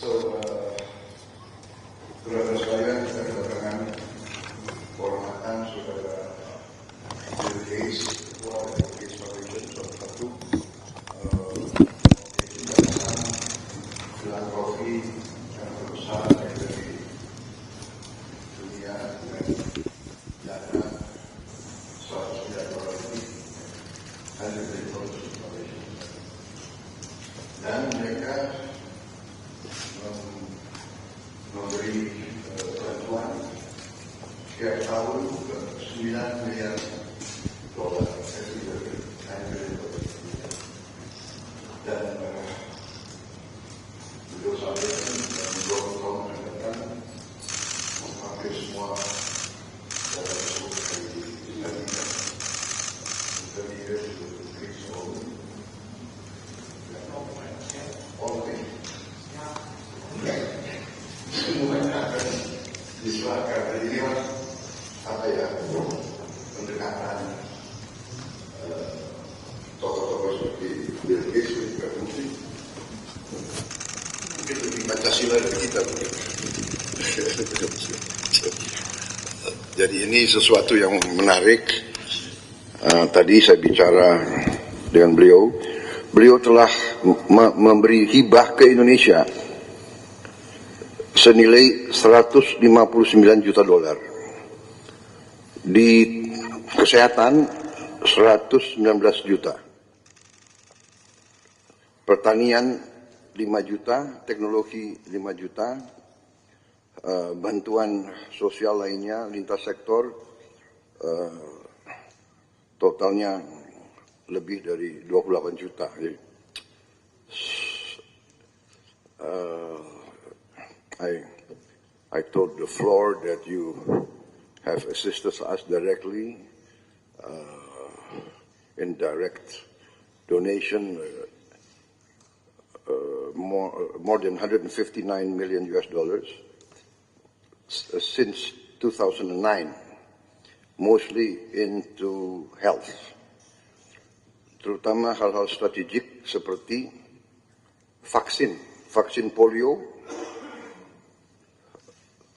Saudara sekalian, kita kedatangan kehormatan saudara Beliau, Ketua dari salah satu filantropi yang terbesar dari dunia dengan dana $100 miliar lebih hanya dari dan mereka memberi bantuan setiap tahun $9 miliar dan beliau sampaikan dalam 20 tahun akan datang hampir semua daerah tersebut akan ditinggalkan terdiri dari semuanya akan diserahkan. Jadi ini apa ya, pendekatan tokoh-tokoh seperti Beliau juga mungkin lebih Pancasila dari kita mungkin. Jadi ini sesuatu yang menarik. Tadi saya bicara dengan beliau. Beliau telah memberi hibah ke Indonesia senilai $159 juta. Di kesehatan 119 juta. Pertanian 5 juta, teknologi 5 juta, bantuan sosial lainnya lintas sektor totalnya lebih dari 28 juta. Jadi, I told the floor that you have assisted us directly in direct donation, more than $159 million since 2009, mostly into health, terutama hal-hal strategik seperti vaksin polio.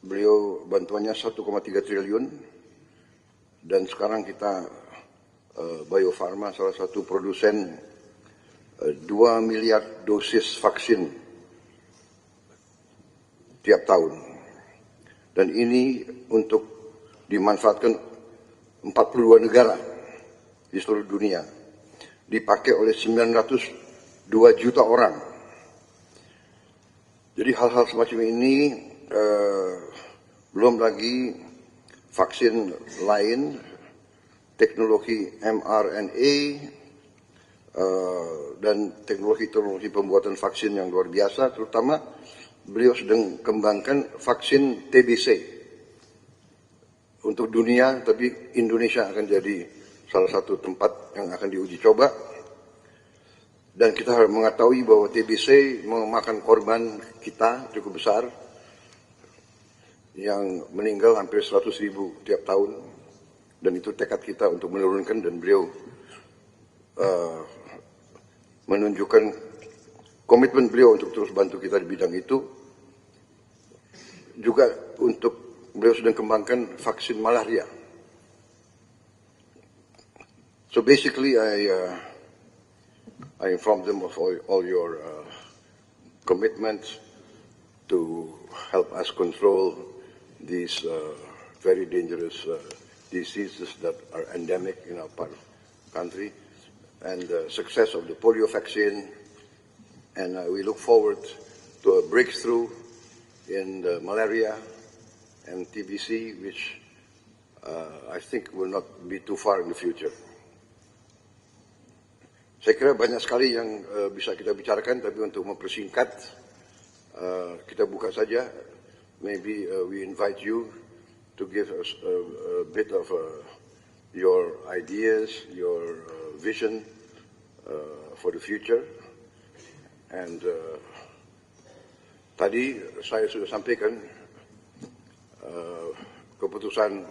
Beliau bantuannya 1,3 triliun, dan sekarang kita Bio Farma salah satu produsen 2 miliar dosis vaksin tiap tahun, dan ini untuk dimanfaatkan 42 negara di seluruh dunia, dipakai oleh 902 juta orang. Jadi hal-hal semacam ini, belum lagi vaksin lain, teknologi mRNA, dan teknologi pembuatan vaksin yang luar biasa. Terutama beliau sedang kembangkan vaksin TBC untuk dunia, tapi Indonesia akan jadi salah satu tempat yang akan diuji coba. Dan kita harus mengetahui bahwa TBC memakan korban kita cukup besar, yang meninggal hampir 100.000 tiap tahun, dan itu tekad kita untuk menurunkan, dan beliau menunjukkan komitmen beliau untuk terus bantu kita di bidang itu. Juga untuk beliau sedang kembangkan vaksin malaria. So basically I informed them of all your commitment to help us control these very dangerous diseases that are endemic in our part of the country, and the success of the polio vaccine. And we look forward to a breakthrough in the malaria and TBC, which I think will not be too far in the future. Saya kira banyak sekali yang bisa kita bicarakan, tapi untuk mempersingkat, kita buka saja. Maybe we invite you to give us a bit of your ideas, your vision for the future. And tadi saya sudah sampaikan keputusan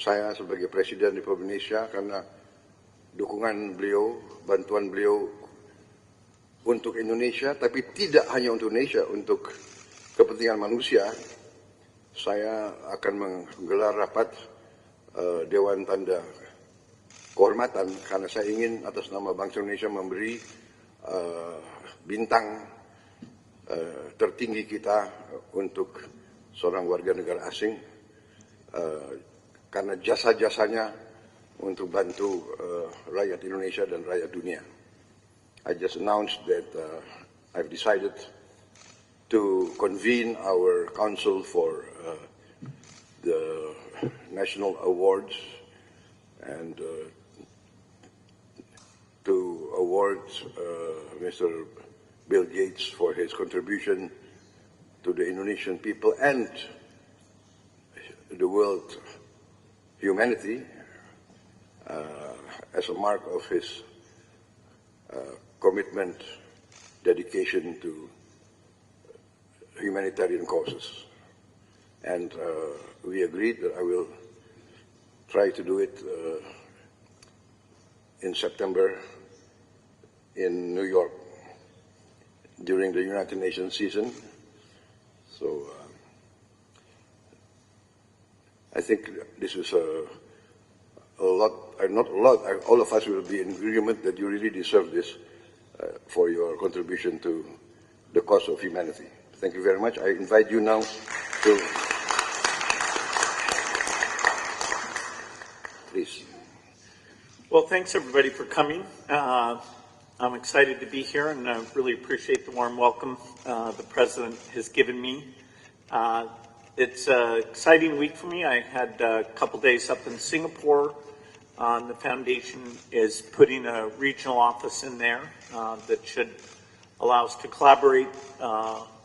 saya sebagai Presiden Republik Indonesia, karena dukungan beliau, bantuan beliau untuk Indonesia, tapi tidak hanya untuk Indonesia, untuk kepentingan manusia, saya akan menggelar rapat Dewan Tanda Kehormatan karena saya ingin atas nama bangsa Indonesia memberi bintang tertinggi kita untuk seorang warga negara asing karena jasa-jasanya untuk bantu rakyat Indonesia dan rakyat dunia. I just announced that I've decided to convene our council for the national awards and to award Mr. Bill Gates for his contribution to the Indonesian people and the world humanity as a mark of his commitment, dedication to humanitarian causes. And we agreed that I will try to do it in September in New York during the United Nations season. So I think this is a lot, not a lot, all of us will be in agreement that you really deserve this for your contribution to the cause of humanity. Thank you very much. I invite you now to, please. Well, thanks everybody for coming. I'm excited to be here and I really appreciate the warm welcome the President has given me. It's an exciting week for me. I had a couple days up in Singapore. The foundation is putting a regional office in there that should allow us to collaborate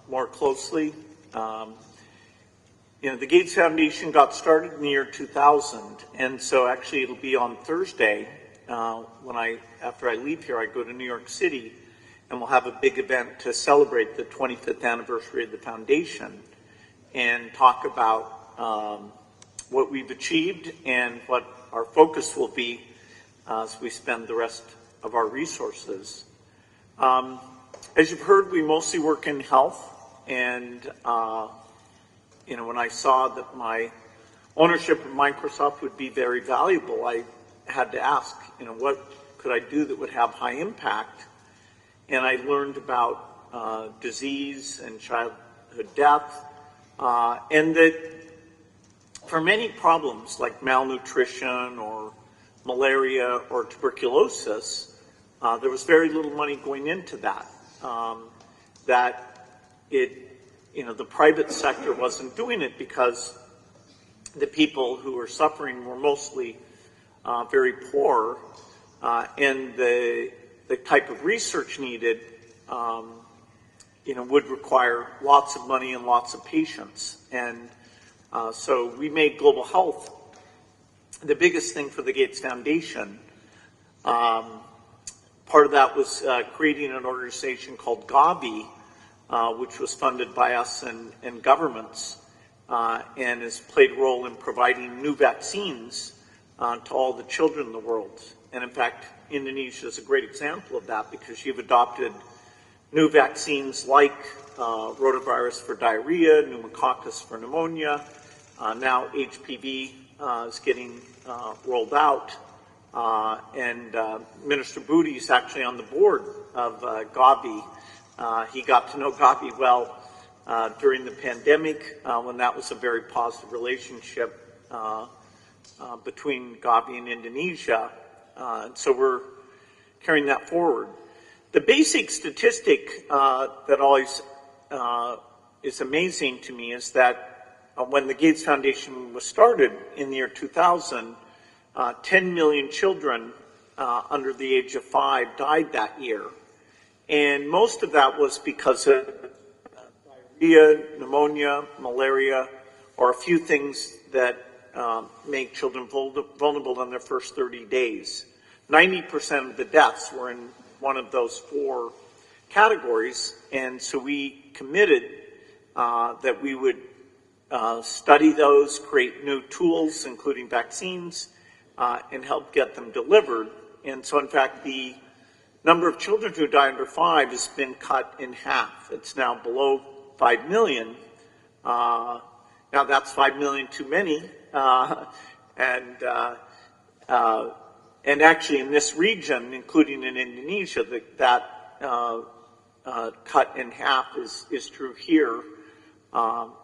more closely. The Gates Foundation got started in the year 2000, and so actually it'll be on Thursday after I leave here, I go to New York City, and we'll have a big event to celebrate the 25th anniversary of the foundation and talk about what we've achieved and what our focus will be as we spend the rest of our resources. As you've heard, we mostly work in health, and when I saw that my ownership of Microsoft would be very valuable, I had to ask, what could I do that would have high impact? And I learned about disease and childhood death, and that for many problems like malnutrition or malaria or tuberculosis, there was very little money going into that. The private sector wasn't doing it because the people who were suffering were mostly very poor, and the type of research needed, would require lots of money and lots of patience. And so we made global health the biggest thing for the Gates Foundation. Part of that was creating an organization called Gavi, which was funded by us and governments, and has played a role in providing new vaccines to all the children in the world. And in fact, Indonesia is a great example of that because you've adopted new vaccines like rotavirus for diarrhea, pneumococcus for pneumonia. Now HPV is getting rolled out. And Minister Budi is actually on the board of Gavi. He got to know Gavi well during the pandemic when that was a very positive relationship between Gavi and Indonesia. And so we're carrying that forward. The basic statistic that always is amazing to me is that when the Gates Foundation was started in the year 2000, 10 million children under the age of 5 died that year. And most of that was because of diarrhea, pneumonia, malaria, or a few things that make children vulnerable in their first 30 days. 90% of the deaths were in one of those 4 categories, and so we committed that we would study those, create new tools, including vaccines, and help get them delivered. And so, in fact, the number of children who die under 5 has been cut in half. It's now below 5 million, Now that's 5 million too many, and actually in this region, including in Indonesia, that cut in half is true here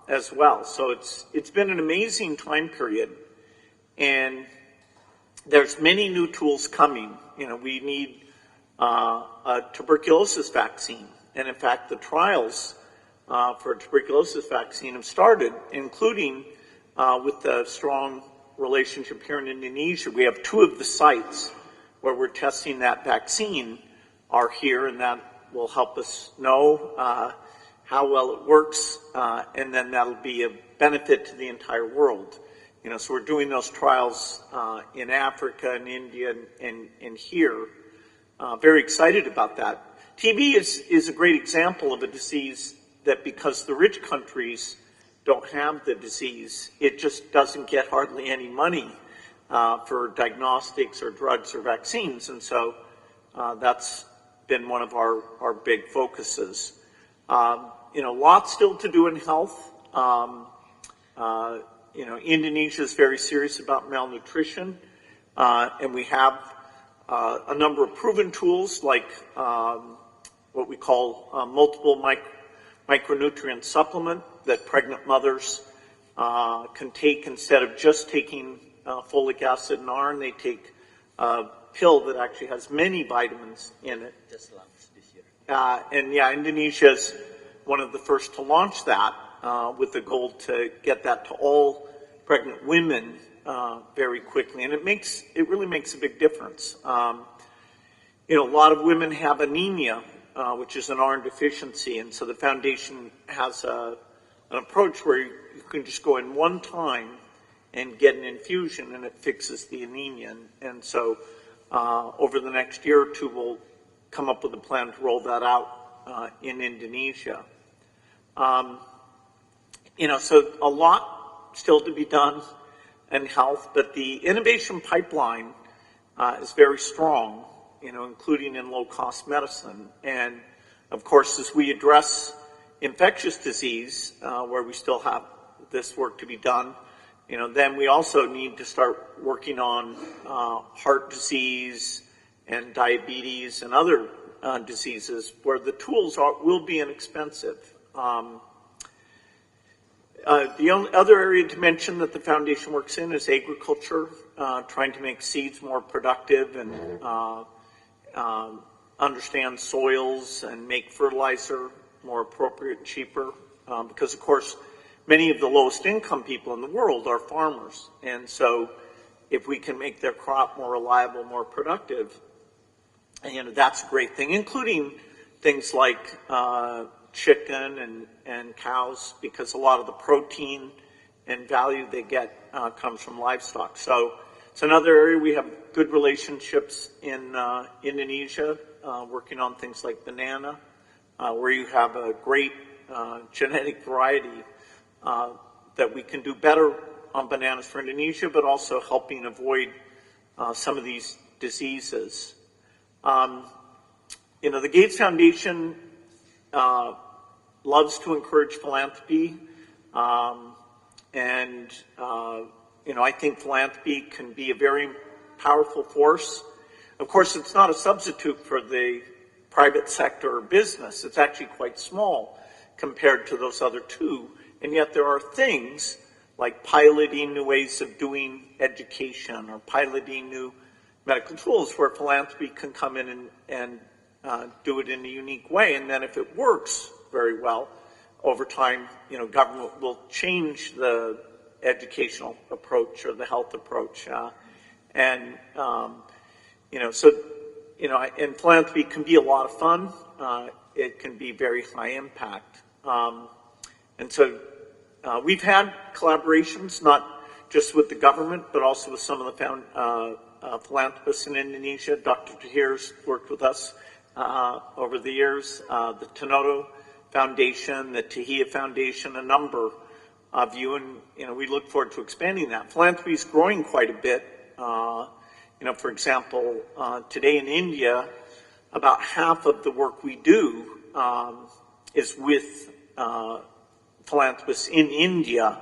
as well. So it's been an amazing time period, and there's many new tools coming. We need a tuberculosis vaccine, and in fact, the trials for a tuberculosis vaccine have started, including with the strong relationship here in Indonesia. We have 2 of the sites where we're testing that vaccine are here, and that will help us know how well it works, and then that'll be a benefit to the entire world. So we're doing those trials in Africa and India and here. Very excited about that. TB is a great example of a disease that, because the rich countries don't have the disease, it just doesn't get hardly any money for diagnostics or drugs or vaccines, and so that's been one of our big focuses. Lots still to do in health. Indonesia is very serious about malnutrition, and we have a number of proven tools like what we call multiple micronutrient supplement that pregnant mothers can take instead of just taking folic acid and iron. They take a pill that actually has many vitamins in it. Just launched this year. Indonesia is one of the first to launch that with the goal to get that to all pregnant women very quickly, and it really makes a big difference. A lot of women have anemia, which is an iron deficiency, and so the foundation has an approach where you can just go in one time and get an infusion, and it fixes the anemia. And so over the next year or 2, we'll come up with a plan to roll that out in Indonesia. So a lot still to be done in health, but the innovation pipeline is very strong, including in low-cost medicine. And, of course, as we address infectious disease, where we still have this work to be done, then we also need to start working on heart disease and diabetes and other diseases where the tools will be inexpensive. The only other area to mention that the foundation works in is agriculture, trying to make seeds more productive and understand soils and make fertilizer more appropriate and cheaper. Because, of course, many of the lowest income people in the world are farmers. And so if we can make their crop more reliable, more productive, that's a great thing, including things like chicken and cows, because a lot of the protein and value they get comes from livestock. So it's another area we have good relationships in Indonesia, working on things like banana, where you have a great genetic variety that we can do better on bananas for Indonesia, but also helping avoid some of these diseases. The Gates Foundation loves to encourage philanthropy, and I think philanthropy can be a very powerful force. Of course, it's not a substitute for the private sector or business. It's actually quite small compared to those other 2, and yet there are things like piloting new ways of doing education or piloting new medical tools where philanthropy can come in and do it in a unique way, and then if it works very well, over time, government will change the educational approach or the health approach, and philanthropy can be a lot of fun. It can be very high impact, and so we've had collaborations not just with the government, but also with some of the philanthropists in Indonesia. Dr. Tahir's worked with us over the years, the Tanoto Foundation, the Tahia Foundation, a number of you, and we look forward to expanding that. Philanthropy is growing quite a bit. For example, today in India, about half of the work we do is with philanthropists in India.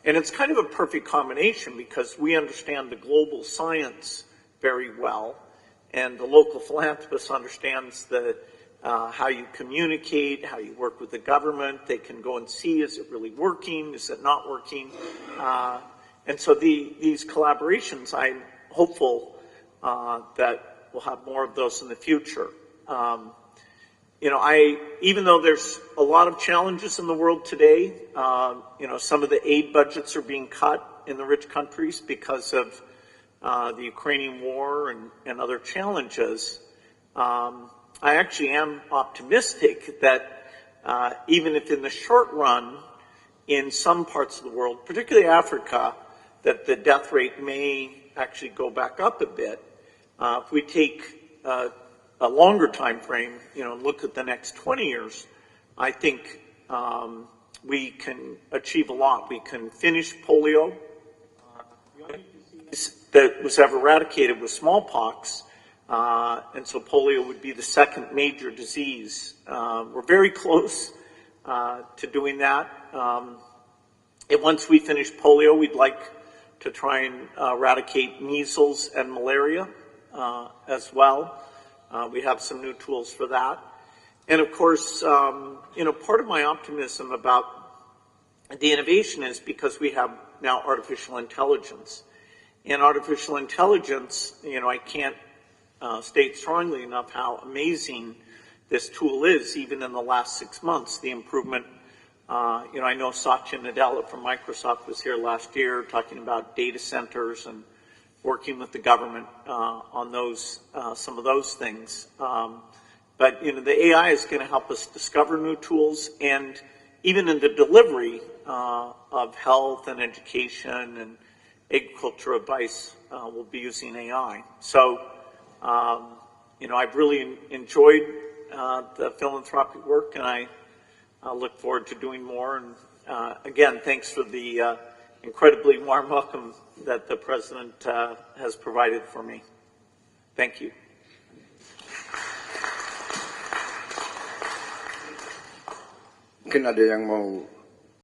And it's kind of a perfect combination because we understand the global science very well, and the local philanthropist understands how you communicate, how you work with the government. They can go and see, is it really working? Is it not working? And so these collaborations, I'm hopeful that we'll have more of those in the future. Even though there's a lot of challenges in the world today, some of the aid budgets are being cut in the rich countries because of the Ukrainian war and other challenges. I actually am optimistic that even if in the short run, in some parts of the world, particularly Africa, that the death rate may actually go back up a bit. If we take a longer time frame, look at the next 20 years, I think we can achieve a lot. We can finish polio. The only disease that was ever eradicated was smallpox. And so polio would be the second major disease. We're very close to doing that. And once we finish polio, we'd like to try and eradicate measles and malaria as well. We have some new tools for that. And of course, part of my optimism about the innovation is because we have now artificial intelligence. And artificial intelligence, I can't state strongly enough how amazing this tool is, even in the last 6 months. The improvement, I know Satya Nadella from Microsoft was here last year talking about data centers and working with the government on those, some of those things. But the AI is going to help us discover new tools, and even in the delivery of health and education and agriculture advice, we'll be using AI. So, I've really enjoyed the philanthropic work, and I look forward to doing more. And again, thanks for the incredibly warm welcome that the President has provided for me. Thank you. Mungkin ada yang mau